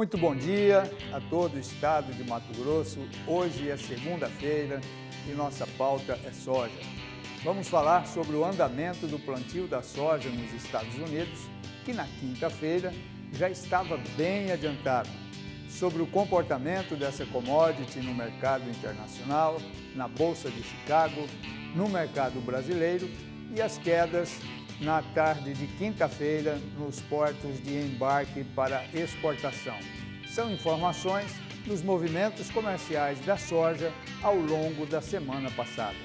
Muito bom dia a todo o estado de Mato Grosso. Hoje é segunda-feira e nossa pauta é soja. Vamos falar sobre o andamento do plantio da soja nos Estados Unidos, que na quinta-feira já estava bem adiantado, sobre o comportamento dessa commodity no mercado internacional, na Bolsa de Chicago, no mercado brasileiro e as quedas na tarde de quinta-feira nos portos de embarque para exportação. São informações dos movimentos comerciais da soja ao longo da semana passada.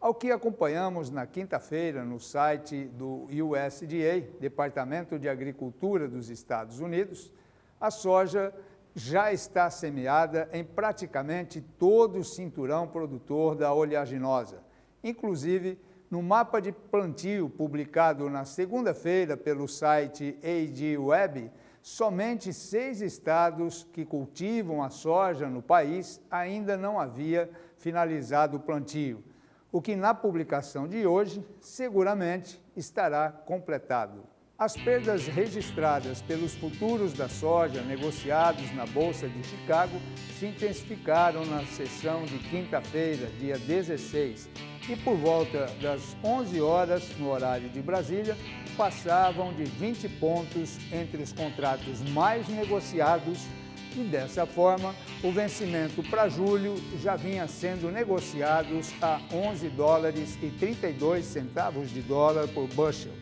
Ao que acompanhamos na quinta-feira no site do USDA, Departamento de Agricultura dos Estados Unidos, a soja já está semeada em praticamente todo o cinturão produtor da oleaginosa. Inclusive, no mapa de plantio publicado na segunda-feira pelo site AgWeb, somente 6 estados que cultivam a soja no país ainda não havia finalizado o plantio, o que na publicação de hoje seguramente estará completado. As perdas registradas pelos futuros da soja negociados na Bolsa de Chicago se intensificaram na sessão de quinta-feira, dia 16, e por volta das 11 horas, no horário de Brasília, passavam de 20 pontos entre os contratos mais negociados e, dessa forma, o vencimento para julho já vinha sendo negociados a $11,32 por bushel.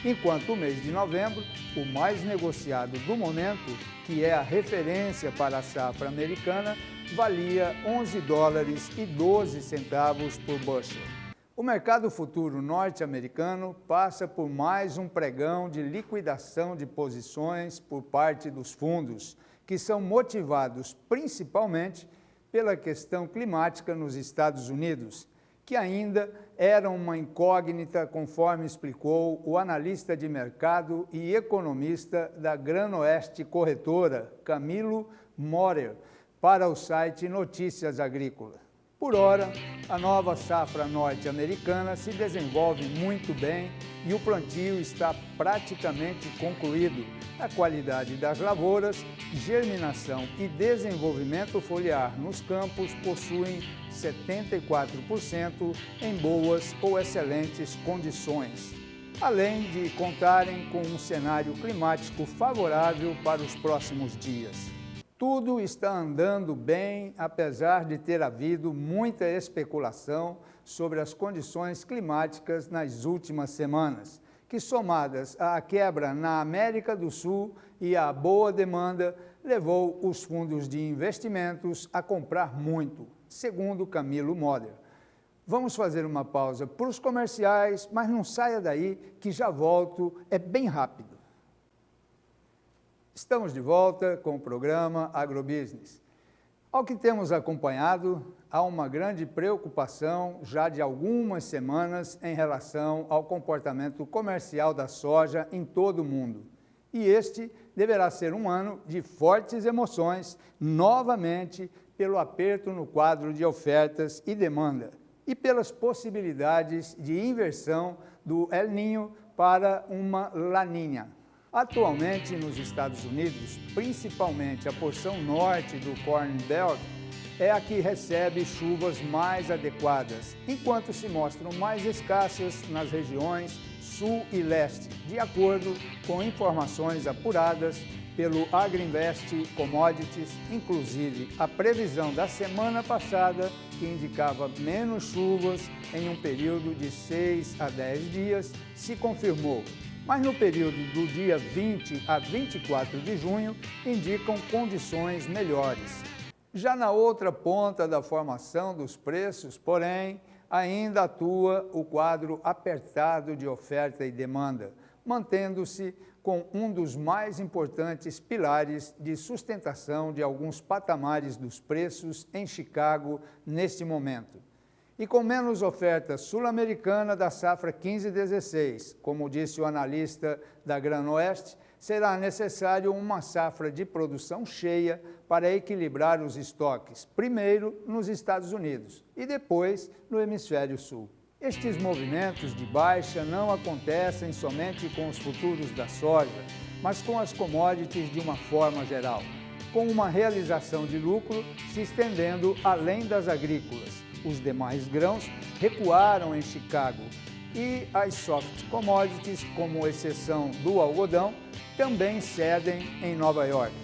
Enquanto o mês de novembro, o mais negociado do momento, que é a referência para a safra americana, valia $11,12 por bushel. O mercado futuro norte-americano passa por mais um pregão de liquidação de posições por parte dos fundos, que são motivados principalmente pela questão climática nos Estados Unidos, que ainda era uma incógnita, conforme explicou o analista de mercado e economista da Granoeste Corretora, Camilo Morer, para o site Notícias Agrícolas. Por ora, a nova safra norte-americana se desenvolve muito bem e o plantio está praticamente concluído. A qualidade das lavouras, germinação e desenvolvimento foliar nos campos possuem 74% em boas ou excelentes condições, além de contarem com um cenário climático favorável para os próximos dias. Tudo está andando bem, apesar de ter havido muita especulação sobre as condições climáticas nas últimas semanas, que, somadas à quebra na América do Sul e à boa demanda, levou os fundos de investimentos a comprar muito, segundo Camilo Morer. Vamos fazer uma pausa para os comerciais, mas não saia daí que já volto, é bem rápido. Estamos de volta com o programa Agrobusiness. Ao que temos acompanhado, há uma grande preocupação já de algumas semanas em relação ao comportamento comercial da soja em todo o mundo. E este deverá ser um ano de fortes emoções, novamente pelo aperto no quadro de ofertas e demanda e pelas possibilidades de inversão do El Niño para uma La Niña. Atualmente, nos Estados Unidos, principalmente a porção norte do Corn Belt é a que recebe chuvas mais adequadas, enquanto se mostram mais escassas nas regiões sul e leste, de acordo com informações apuradas pelo Agriinvest Commodities. Inclusive, a previsão da semana passada, que indicava menos chuvas em um período de 6 a 10 dias, se confirmou. Mas no período do dia 20 a 24 de junho, indicam condições melhores. Já na outra ponta da formação dos preços, porém, ainda atua o quadro apertado de oferta e demanda, mantendo-se com um dos mais importantes pilares de sustentação de alguns patamares dos preços em Chicago neste momento. E com menos oferta sul-americana da safra 15-16, como disse o analista da Granoeste, será necessário uma safra de produção cheia para equilibrar os estoques, primeiro nos Estados Unidos e depois no Hemisfério Sul. Estes movimentos de baixa não acontecem somente com os futuros da soja, mas com as commodities de uma forma geral, com uma realização de lucro se estendendo além das agrícolas. Os demais grãos recuaram em Chicago e as soft commodities, como exceção do algodão, também cedem em Nova York,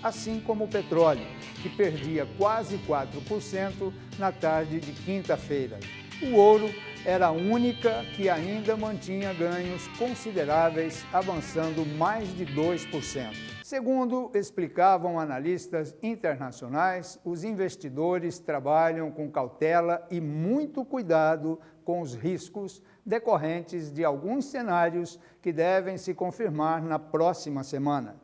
assim como o petróleo, que perdia quase 4% na tarde de quinta-feira. O ouro era a única que ainda mantinha ganhos consideráveis, avançando mais de 2%. Segundo explicavam analistas internacionais, os investidores trabalham com cautela e muito cuidado com os riscos decorrentes de alguns cenários que devem se confirmar na próxima semana,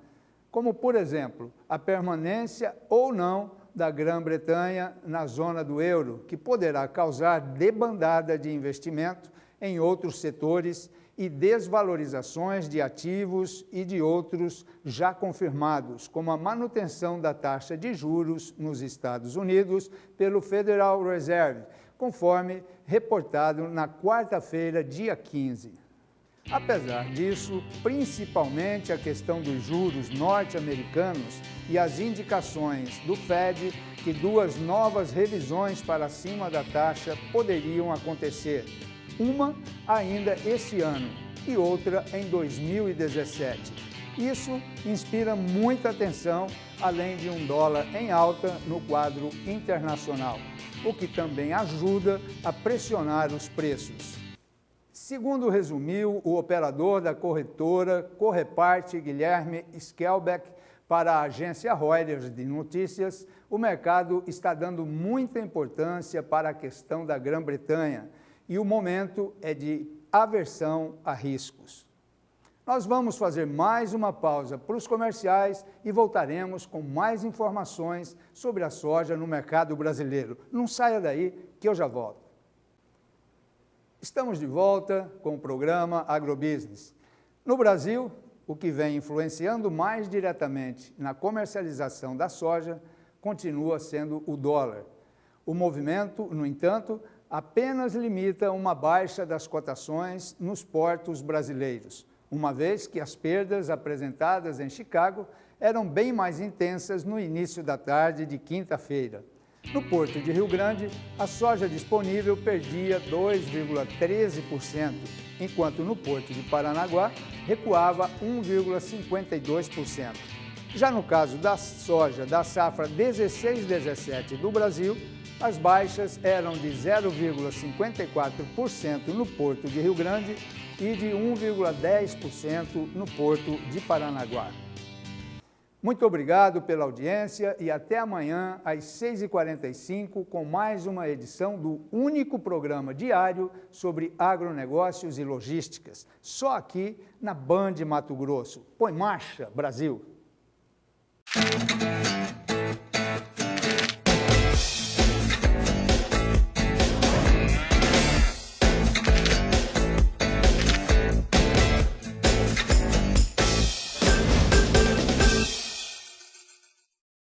como, por exemplo, a permanência ou não da Grã-Bretanha na zona do euro, que poderá causar debandada de investimento em outros setores e desvalorizações de ativos e de outros já confirmados, como a manutenção da taxa de juros nos Estados Unidos pelo Federal Reserve, conforme reportado na quarta-feira, dia 15. Apesar disso, principalmente a questão dos juros norte-americanos e as indicações do Fed que 2 novas revisões para cima da taxa poderiam acontecer, uma ainda esse ano e outra em 2017. Isso inspira muita atenção, além de um dólar em alta no quadro internacional, o que também ajuda a pressionar os preços. Segundo resumiu o operador da corretora Correparte, Guilherme Skelbeck, para a agência Reuters de notícias, o mercado está dando muita importância para a questão da Grã-Bretanha e o momento é de aversão a riscos. Nós vamos fazer mais uma pausa para os comerciais e voltaremos com mais informações sobre a soja no mercado brasileiro. Não saia daí que eu já volto. Estamos de volta com o programa Agrobusiness. No Brasil, o que vem influenciando mais diretamente na comercialização da soja continua sendo o dólar. O movimento, no entanto, apenas limita uma baixa das cotações nos portos brasileiros, uma vez que as perdas apresentadas em Chicago eram bem mais intensas no início da tarde de quinta-feira. No Porto de Rio Grande, a soja disponível perdia 2,13%, enquanto no Porto de Paranaguá recuava 1,52%. Já no caso da soja da safra 16-17 do Brasil, as baixas eram de 0,54% no Porto de Rio Grande e de 1,10% no Porto de Paranaguá. Muito obrigado pela audiência e até amanhã às 6h45 com mais uma edição do único programa diário sobre agronegócios e logísticas, só aqui na Band Mato Grosso. Põe marcha, Brasil!